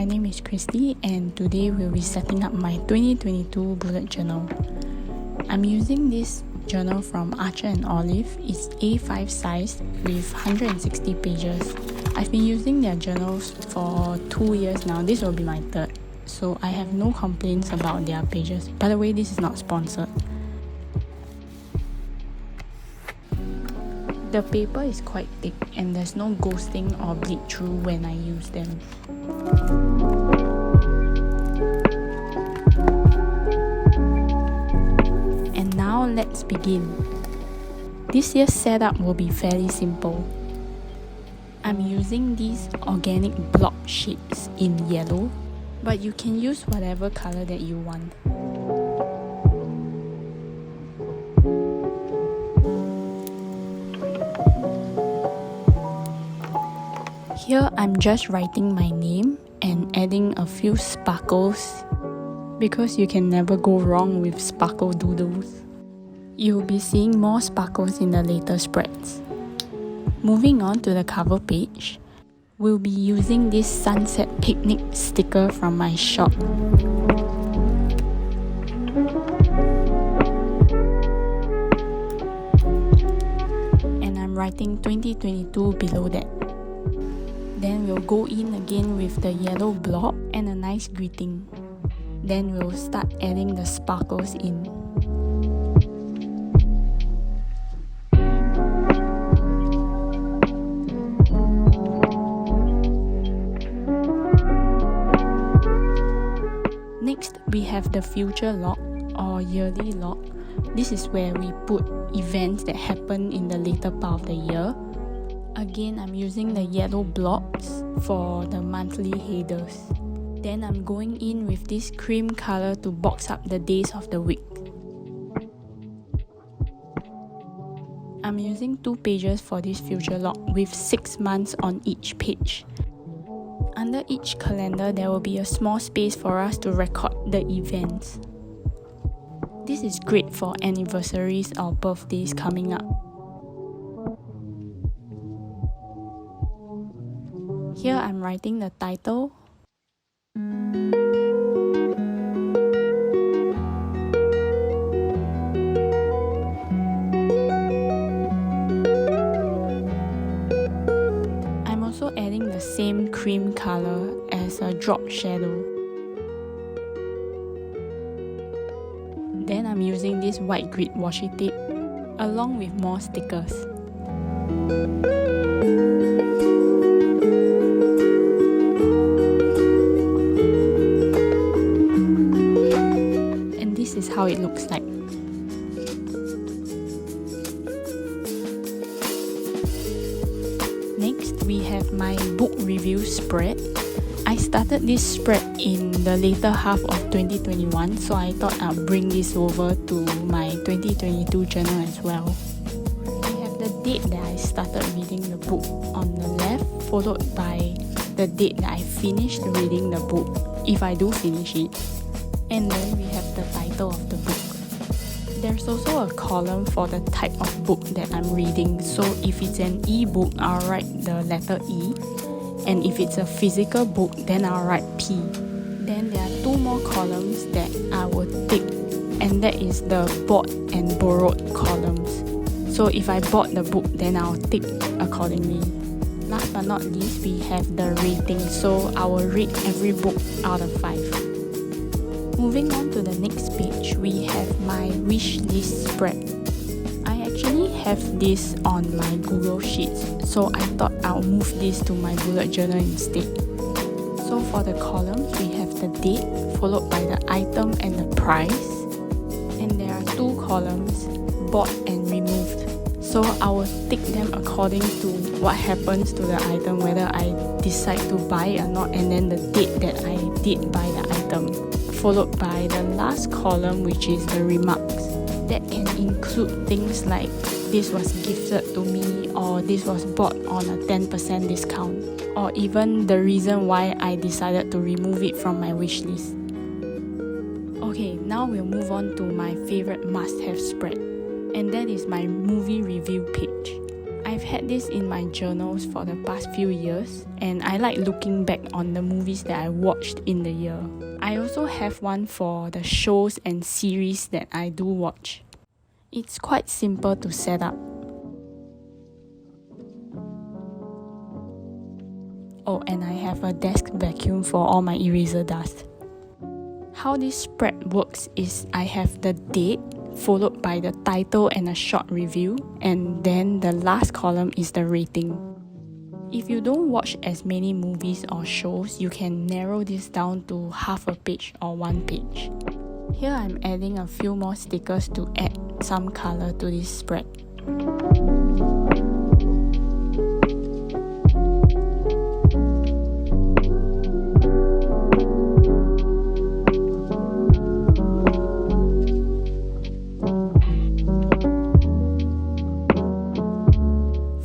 name is Christy and today we'll be setting up my 2022 bullet journal. I'm using this journal from Archer & Olive. It's A5 size with 160 pages. I've been using their journals for 2 years now. This will be my third. So I have no complaints about their pages. By the way, this is not sponsored. The paper is quite thick and there's no ghosting or bleed through when I use them. And now let's begin. This year's setup will be fairly simple. I'm using these organic block sheets in yellow, but you can use whatever color that you want. Here I'm just writing my name and adding a few sparkles because you can never go wrong with sparkle doodles. You'll be seeing more sparkles in the later spreads. Moving on to the cover page, we'll be using this sunset picnic sticker from my shop. And I'm writing 2022 below that. Then we'll go in again with the yellow block and a nice greeting. Then we'll start adding the sparkles in. Next, we have the future log or yearly log. This is where we put events that happen in the later part of the year. Again, I'm using the yellow blocks for the monthly headers. Then I'm going in with this cream color to box up the days of the week. I'm using 2 pages for this future log with 6 months on each page. Under each calendar, there will be a small space for us to record the events. This is great for anniversaries or birthdays coming up. Here I'm writing the title. I'm also adding the same cream color as a drop shadow. Then I'm using this white grid washi tape along with more stickers. Is how it looks like. Next, we have my book review spread. I started this spread in the later half of 2021, so I thought I'll bring this over to my 2022 journal as well. I have the date that I started reading the book on the left, followed by the date that I finished reading the book, if I do finish it. And then we have the title of the book. There's also a column for the type of book that I'm reading. So if it's an e-book, I'll write the letter E. And if it's a physical book, then I'll write P. Then there are 2 more columns that I will tick. And that is the bought and borrowed columns. So if I bought the book, then I'll tick accordingly. Last but not least, we have the rating. So I will rate every book out of 5. Moving on to the next page, we have my wish list spread. I actually have this on my Google Sheets, so I thought I'll move this to my bullet journal instead. So for the columns, we have the date, followed by the item and the price. And there are 2 columns, bought and removed. So I will tick them according to what happens to the item, whether I decide to buy it or not, and then the date that I did buy the item. Followed by the last column, which is the remarks. That can include things like this was gifted to me, or this was bought on a 10% discount, or even the reason why I decided to remove it from my wish list. Okay, now we'll move on to my favorite must-have spread, and that is my movie review page. I've had this in my journals for the past few years, and I like looking back on the movies that I watched in the year. I also have one for the shows and series that I do watch. It's quite simple to set up. Oh, and I have a desk vacuum for all my eraser dust. How this spread works is I have the date followed by the title and a short review, and then the last column is the rating. If you don't watch as many movies or shows, you can narrow this down to half a page or one page. Here I'm adding a few more stickers to add some color to this spread.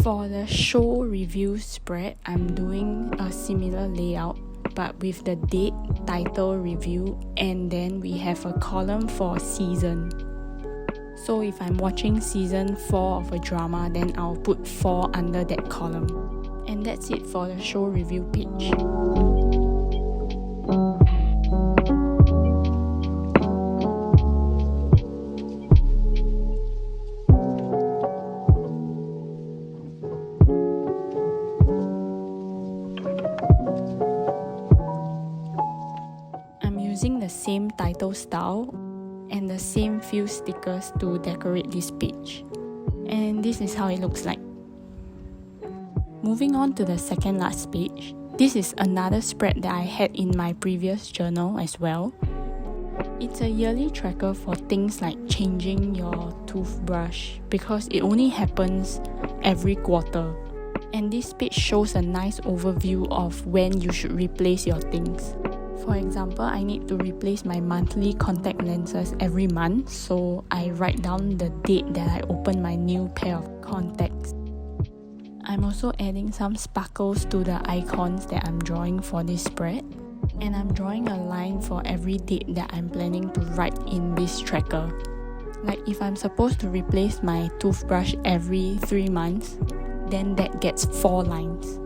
For the show review spread, I'm doing a similar layout but with the date, title, review, and then we have a column for season. So if I'm watching season 4 of a drama, then I'll put 4 under that column. And that's it for the show review page. Using the same title style and the same few stickers to decorate this page. And this is how it looks like. Moving on to the second last page, this is another spread that I had in my previous journal as well. It's a yearly tracker for things like changing your toothbrush because it only happens every quarter. And this page shows a nice overview of when you should replace your things. For example, I need to replace my monthly contact lenses every month, so I write down the date that I open my new pair of contacts. I'm also adding some sparkles to the icons that I'm drawing for this spread, and I'm drawing a line for every date that I'm planning to write in this tracker. Like if I'm supposed to replace my toothbrush every 3 months, then that gets 4 lines.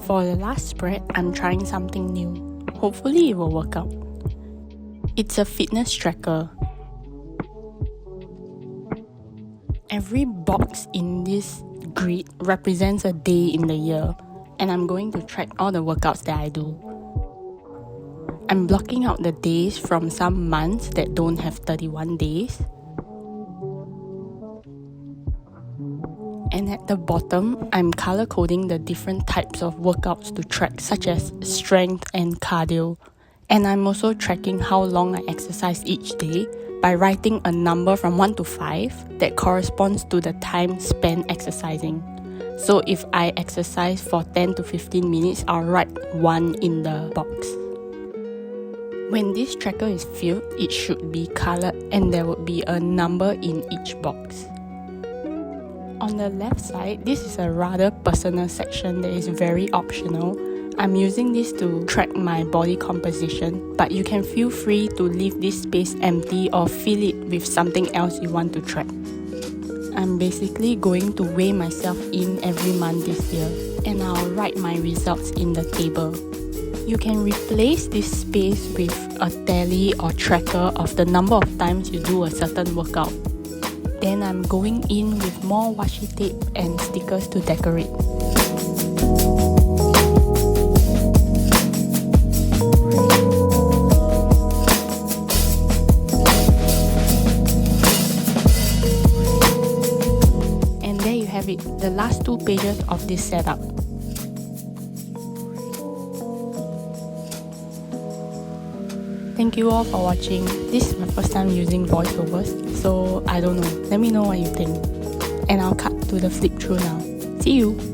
For the last spread, I'm trying something new. Hopefully it will work out. It's a fitness tracker. Every box in this grid represents a day in the year, and I'm going to track all the workouts that I do. I'm blocking out the days from some months that don't have 31 days. And at the bottom, I'm color coding the different types of workouts to track, such as strength and cardio. And I'm also tracking how long I exercise each day by writing a number from 1 to 5 that corresponds to the time spent exercising. So if I exercise for 10 to 15 minutes, I'll write 1 in the box. When this tracker is filled, it should be colored and there would be a number in each box. On the left side, this is a rather personal section that is very optional. I'm using this to track my body composition, but you can feel free to leave this space empty or fill it with something else you want to track. I'm basically going to weigh myself in every month this year, and I'll write my results in the table. You can replace this space with a tally or tracker of the number of times you do a certain workout. Then I'm going in with more washi tape and stickers to decorate. And there you have it, the last 2 pages of this setup. Thank you all for watching. This is my first time using Voiceovers, so I don't know. Let me know what you think. And I'll cut to the flip through now. See you!